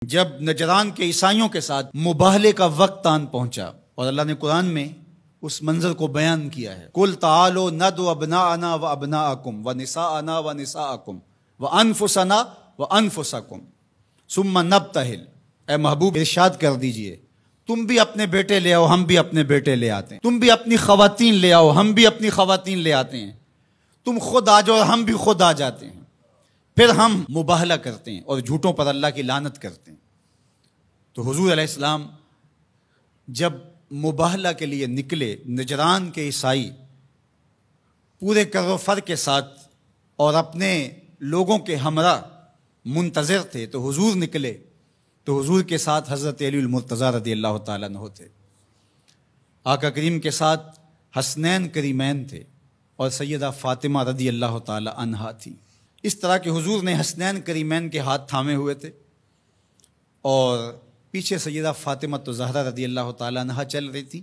جب نجران کے عیسائیوں کے ساتھ مباہلے کا وقت آن پہنچا، اور اللہ نے قرآن میں اس منظر کو بیان کیا ہے، قُلْ تَعَالُوا نَدْعُ أَبْنَاءَنَا وَأَبْنَاءَكُمْ وَنِسَاءَنَا وَنِسَاءَكُمْ وَأَنفُسَنَا وَأَنفُسَكُمْ ثُمَّ نَبْتَهِلْ۔ اے محبوب ارشاد کر دیجئے تم بھی اپنے بیٹے لے آؤ، ہم بھی اپنے بیٹے لے آتے ہیں، تم بھی اپنی خواتین لے آؤ، ہم بھی اپنی خواتین لے آتے ہیں، تم خود آ جاؤ، ہم بھی خود آ جاتے ہیں، پھر ہم مباہلہ کرتے ہیں اور جھوٹوں پر اللہ کی لعنت کرتے ہیں۔ تو حضور علیہ السلام جب مباہلہ کے لیے نکلے، نجران کے عیسائی پورے کر و فر کے ساتھ اور اپنے لوگوں کے ہمراہ منتظر تھے، تو حضور نکلے تو حضور کے ساتھ حضرت علی المرتضیٰ رضی اللہ تعالیٰ عنہ تھے، آقا کریم کے ساتھ حسنین کریمین تھے اور سیدہ فاطمہ رضی اللہ تعالیٰ عنہا تھی۔ اس طرح کہ حضور نے حسنین کریمین کے ہاتھ تھامے ہوئے تھے اور پیچھے سیدہ فاطمہ تو زہرا رضی اللہ تعالیٰ عنہا چل رہی تھی،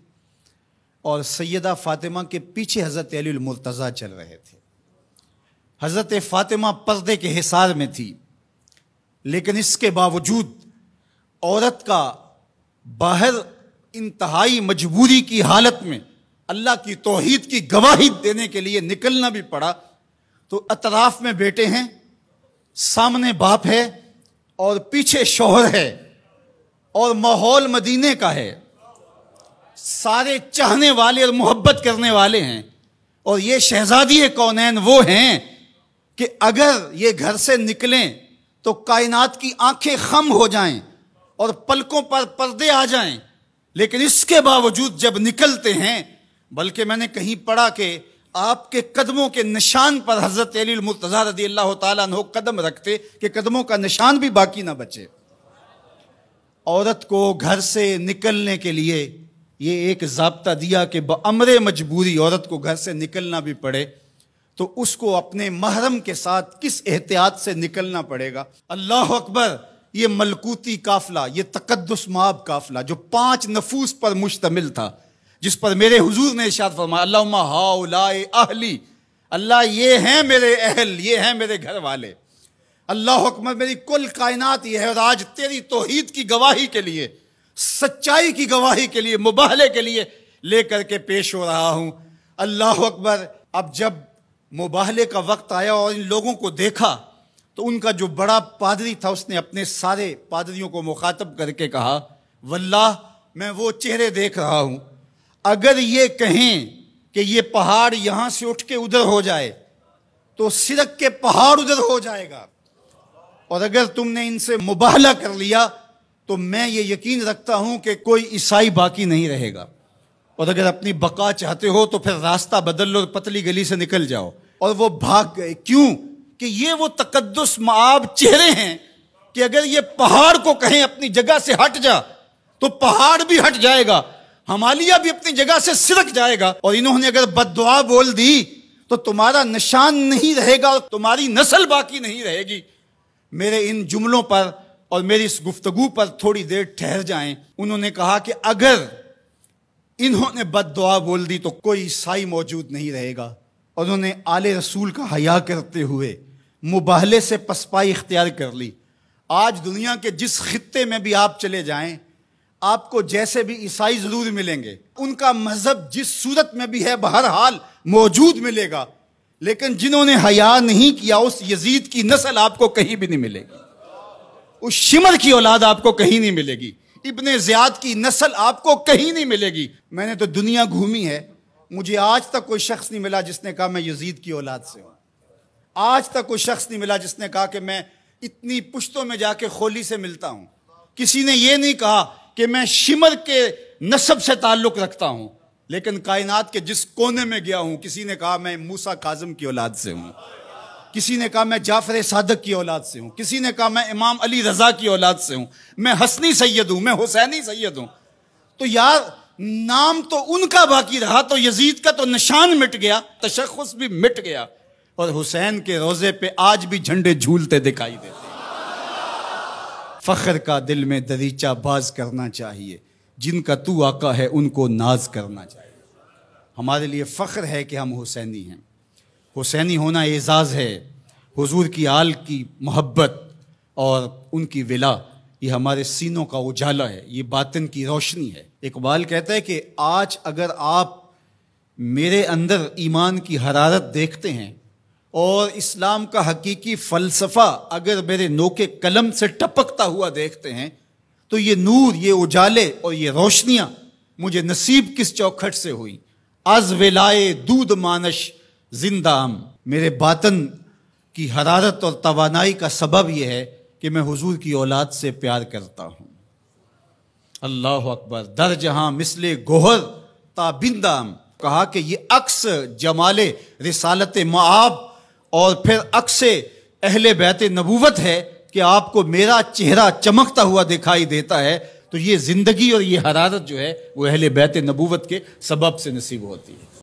اور سیدہ فاطمہ کے پیچھے حضرت علی المرتضیٰ چل رہے تھے۔ حضرت فاطمہ پردے کے حصار میں تھی، لیکن اس کے باوجود عورت کا باہر انتہائی مجبوری کی حالت میں اللہ کی توحید کی گواہی دینے کے لیے نکلنا بھی پڑا۔ تو اطراف میں بیٹے ہیں، سامنے باپ ہے اور پیچھے شوہر ہے، اور ماحول مدینے کا ہے، سارے چاہنے والے اور محبت کرنے والے ہیں، اور یہ شہزادی کونین وہ ہیں کہ اگر یہ گھر سے نکلیں تو کائنات کی آنکھیں خم ہو جائیں اور پلکوں پر پردے آ جائیں، لیکن اس کے باوجود جب نکلتے ہیں، بلکہ میں نے کہیں پڑھا کہ آپ کے قدموں کے نشان پر حضرت علی المرتضیٰ رضی اللہ تعالیٰ عنہ قدم رکھتے کہ قدموں کا نشان بھی باقی نہ بچے۔ عورت کو گھر سے نکلنے کے لیے یہ ایک ضابطہ دیا کہ بامر مجبوری عورت کو گھر سے نکلنا بھی پڑے تو اس کو اپنے محرم کے ساتھ کس احتیاط سے نکلنا پڑے گا۔ اللہ اکبر! یہ ملکوتی قافلہ، یہ تقدس مآب قافلہ جو 5 نفوس پر مشتمل تھا، جس پر میرے حضور نے ارشاد فرمایا اللہم ہؤلاء اہلی، اللہ یہ ہیں میرے اہل، یہ ہیں میرے گھر والے۔ اللہ اکبر! میری کل کائنات یہ ہے، اور آج تیری توحید کی گواہی کے لیے، سچائی کی گواہی کے لیے، مباہلے کے لیے لے کر کے پیش ہو رہا ہوں۔ اللہ اکبر! اب جب مباہلے کا وقت آیا اور ان لوگوں کو دیکھا تو ان کا جو بڑا پادری تھا اس نے اپنے سارے پادریوں کو مخاطب کر کے کہا واللہ میں وہ چہرے دیکھ رہا ہوں، اگر یہ کہیں کہ یہ پہاڑ یہاں سے اٹھ کے ادھر ہو جائے تو سرک کے پہاڑ ادھر ہو جائے گا، اور اگر تم نے ان سے مباہلہ کر لیا تو میں یہ یقین رکھتا ہوں کہ کوئی عیسائی باقی نہیں رہے گا، اور اگر اپنی بقا چاہتے ہو تو پھر راستہ بدل لو، پتلی گلی سے نکل جاؤ۔ اور وہ بھاگ گئے، کیوں کہ یہ وہ تقدس مآب چہرے ہیں کہ اگر یہ پہاڑ کو کہیں اپنی جگہ سے ہٹ جا تو پہاڑ بھی ہٹ جائے گا، ہمالیہ بھی اپنی جگہ سے سرک جائے گا، اور انہوں نے اگر بد دعا بول دی تو تمہارا نشان نہیں رہے گا اور تمہاری نسل باقی نہیں رہے گی۔ میرے ان جملوں پر اور میری اس گفتگو پر تھوڑی دیر ٹھہر جائیں۔ انہوں نے کہا کہ اگر انہوں نے بد دعا بول دی تو کوئی عیسائی موجود نہیں رہے گا، اور انہوں نے آل رسول کا حیا کرتے ہوئے مباہلے سے پسپائی اختیار کر لی۔ آج دنیا کے جس خطے میں بھی آپ چلے جائیں، آپ کو جیسے بھی عیسائی ضرور ملیں گے، ان کا مذہب جس صورت میں بھی ہے بہرحال موجود ملے گا، لیکن جنہوں نے حیا نہیں کیا اس یزید کی نسل آپ کو کہیں بھی نہیں ملے گی، اس شمر کی اولاد آپ کو کہیں نہیں ملے گی، ابن زیاد کی نسل آپ کو کہیں نہیں ملے گی۔ میں نے تو دنیا گھومی ہے، مجھے آج تک کوئی شخص نہیں ملا جس نے کہا میں یزید کی اولاد سے ہوں، آج تک کوئی شخص نہیں ملا جس نے کہا کہ میں اتنی پشتوں میں جا کے خولی سے ملتا ہوں، کسی نے یہ نہیں کہا کہ میں شمر کے نسب سے تعلق رکھتا ہوں، لیکن کائنات کے جس کونے میں گیا ہوں کسی نے کہا میں موسیٰ کاظم کی اولاد سے ہوں، کسی نے کہا میں جعفر صادق کی اولاد سے ہوں، کسی نے کہا میں امام علی رضا کی اولاد سے ہوں، میں حسنی سید ہوں، میں حسینی سید ہوں۔ تو یار نام تو ان کا باقی رہا، تو یزید کا تو نشان مٹ گیا، تشخص بھی مٹ گیا، اور حسین کے روزے پہ آج بھی جھنڈے جھولتے دکھائی دیتے ہیں۔ فخر کا دل میں دریچہ باز کرنا چاہیے، جن کا تو آقا ہے ان کو ناز کرنا چاہیے۔ ہمارے لیے فخر ہے کہ ہم حسینی ہیں، حسینی ہونا اعزاز ہے، حضور کی آل کی محبت اور ان کی ولا یہ ہمارے سینوں کا اجالا ہے، یہ باطن کی روشنی ہے۔ اقبال کہتا ہے کہ آج اگر آپ میرے اندر ایمان کی حرارت دیکھتے ہیں اور اسلام کا حقیقی فلسفہ اگر میرے نوک قلم سے ٹپکتا ہوا دیکھتے ہیں تو یہ نور، یہ اجالے اور یہ روشنیاں مجھے نصیب کس چوکھٹ سے ہوئی؟ از ولائے دودھ مانش زندہم، میرے باطن کی حرارت اور توانائی کا سبب یہ ہے کہ میں حضور کی اولاد سے پیار کرتا ہوں۔ اللہ اکبر، در جہاں مثل گوہر تابندام، کہا کہ یہ عکس جمال رسالت معاب اور پھر عکس اہل بیت نبوت ہے کہ آپ کو میرا چہرہ چمکتا ہوا دکھائی دیتا ہے، تو یہ زندگی اور یہ حرارت جو ہے وہ اہل بیت نبوت کے سبب سے نصیب ہوتی ہے۔